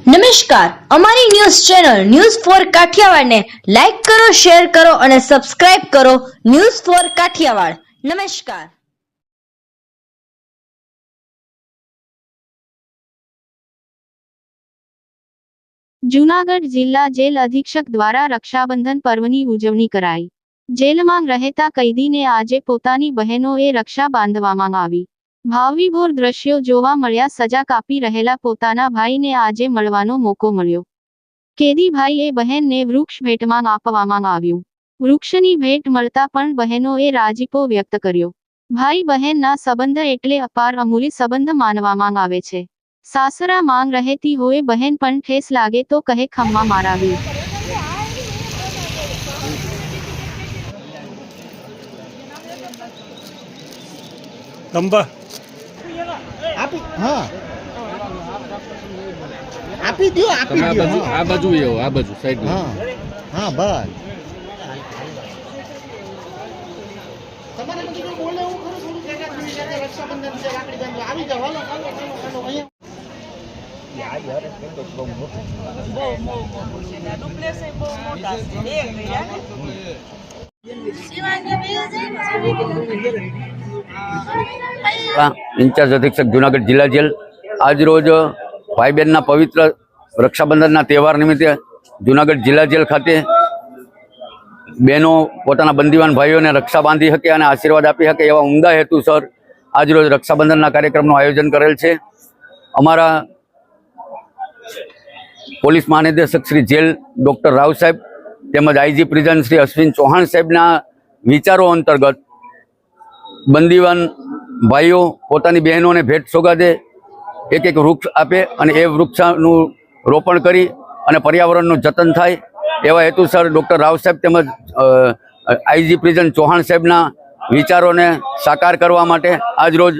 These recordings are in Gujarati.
નમસ્કાર, અમારી ન્યૂઝ ચેનલ ન્યૂઝ ફોર કાઠિયાવાડને લાઈક કરો, શેર કરો અને સબસ્ક્રાઇબ કરો. News for Kathiawad. નમસ્કાર. જૂનાગઢ જિલ્લા જેલ અધિક્ષક દ્વારા રક્ષાબંધન પર્વની ઉજવણી કરાઈ. જેલમાં રહેતા કૈદીને આજે પોતાની બહેનોએ રક્ષા બાંધવામાં આવી. ભાવવિભોર દ્રશ્યો જોવા મળ્યા. સજા કાપી રહેલા પોતાના ભાઈને આજે મળવાનો મોકો મળ્યો. કેદી ભાઈએ બહેનને વૃક્ષ ભેટમાં આપવામાં આવ્યું. વૃક્ષની ભેટ મળતા પણ બહેનોએ રાજીપો વ્યક્ત કર્યો. ભાઈ બહેનના સંબંધ એટલે અપાર અમૂલ્ય સંબંધ માનવામાં આવે છે. સાસરા માંગ રહેતી હોય બહેન પણ ઠેસ લાગે તો કહે ખમ્મા મારાવી. કંબા આપી હા આપી દો આ બાજુ આ બાજુ સાઈડ હા હા બસ તમારે બધું બોલે હું ખરું થોડું જગ્યા તમે સાથે રક્ષાબંધન છે રાખડી બાંધવા આવી જાવ. હાલો હાલો હાલો હાલો અહીંયા ઇન્ચાર્જ અધિક્ષક જૂનાગઢ જિલ્લા જેલ આજ રોજ ભાઈ બહેનના પવિત્ર રક્ષાબંધનના તહેવાર નિમિત્તે જૂનાગઢ જિલ્લા જેલ ખાતે બહેનો પોતાના બંદીવાન ભાઈઓને રક્ષા બાંધી શકે અને આશીર્વાદ આપી શકે એવા ઉમદા હેતુસર આજ રોજ રક્ષાબંધનના કાર્યક્રમનું આયોજન કરેલ છે. અમારા પોલીસ મહાનિદેશક શ્રી જેલ ડૉક્ટર રાવ સાહેબ તેમજ આઈજી પ્રિઝન શ્રી અશ્વિન ચૌહાણ સાહેબના વિચારો અંતર્ગત બંદીવાન ભાઈઓ પોતાની બહેનોને ભેટ સોગાદે એક એક વૃક્ષ આપે અને એ વૃક્ષનું રોપણ કરી અને પર્યાવરણનું જતન થાય એવા હેતુસર ડૉક્ટર રાવ સાહેબ તેમજ આઈજી પ્રિઝન ચૌહાણ સાહેબના વિચારોને સાકાર કરવા માટે આજરોજ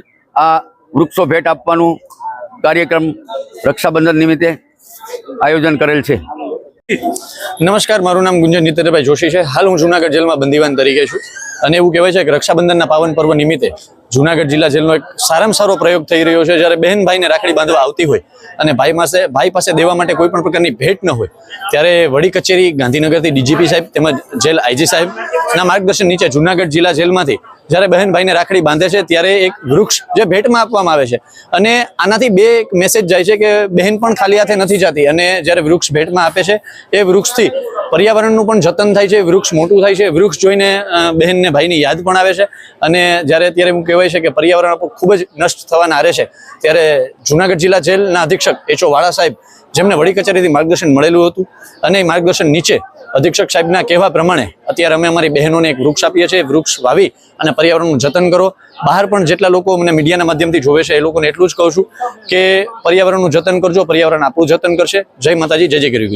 આ વૃક્ષો ભેટ આપવાનું કાર્યક્રમ રક્ષાબંધન નિમિત્તે આયોજન કરેલ છે. નમસ્કાર, મારું નામ ગુંજન નીતરભાઈ જોશી છે. હાલ હું જૂનાગઢ જેલમાં બંદીવાન તરીકે છું અને એવું કહેવાય છે કે રક્ષાબંધનના પાવન પર્વ નિમિત્તે જૂનાગઢ જિલ્લા જેલનો એક સારામાં સારો પ્રયોગ થઈ રહ્યો છે. જ્યારે બહેન ભાઈને રાખડી બાંધવા આવતી હોય અને ભાઈ પાસે દેવા માટે કોઈ પણ પ્રકારની ભેટ ન હોય ત્યારે વડી કચેરી ગાંધીનગરથી ડીજીપી સાહેબ તેમજ જેલ આઈજી સાહેબના માર્ગદર્શન નીચે જૂનાગઢ જિલ્લા જેલમાંથી જ્યારે બહેન ભાઈને રાખડી બાંધે છે ત્યારે એક વૃક્ષ જે ભેટમાં આપવામાં આવે છે અને આનાથી બે મેસેજ જાય છે કે બહેન પણ ખાલી હાથે નથી જતી અને જ્યારે વૃક્ષ ભેટમાં આપે છે એ વૃક્ષથી પર્યાવરણનું પણ જતન થાય છે, વૃક્ષ મોટું થાય છે. વૃક્ષ જોઈને બહેનને ભાઈની યાદ પણ આવે છે અને જ્યારે અત્યારે એવું કહેવાય છે કે પર્યાવરણ આપણું ખૂબ જ નષ્ટ થવાના આરે છે ત્યારે જૂનાગઢ જિલ્લા જેલના અધિક્ષક એચઓ વાળા સાહેબ જેમને વડી કચેરીથી માર્ગદર્શન મળેલું હતું અને એ માર્ગદર્શન નીચે અધિક્ષક સાહેબના કહેવા પ્રમાણે અત્યારે અમે અમારી બહેનોને એક વૃક્ષ આપીએ છીએ. વૃક્ષ વાવી અને પર્યાવરણનું જતન કરો. બહાર પણ જેટલા લોકો મને મીડિયાના માધ્યમથી જોવે છે એ લોકોને એટલું જ કહું છું કે પર્યાવરણનું જતન કરજો, પર્યાવરણ આપણું જતન કરશે. જય માતાજી, જય જય ગરી.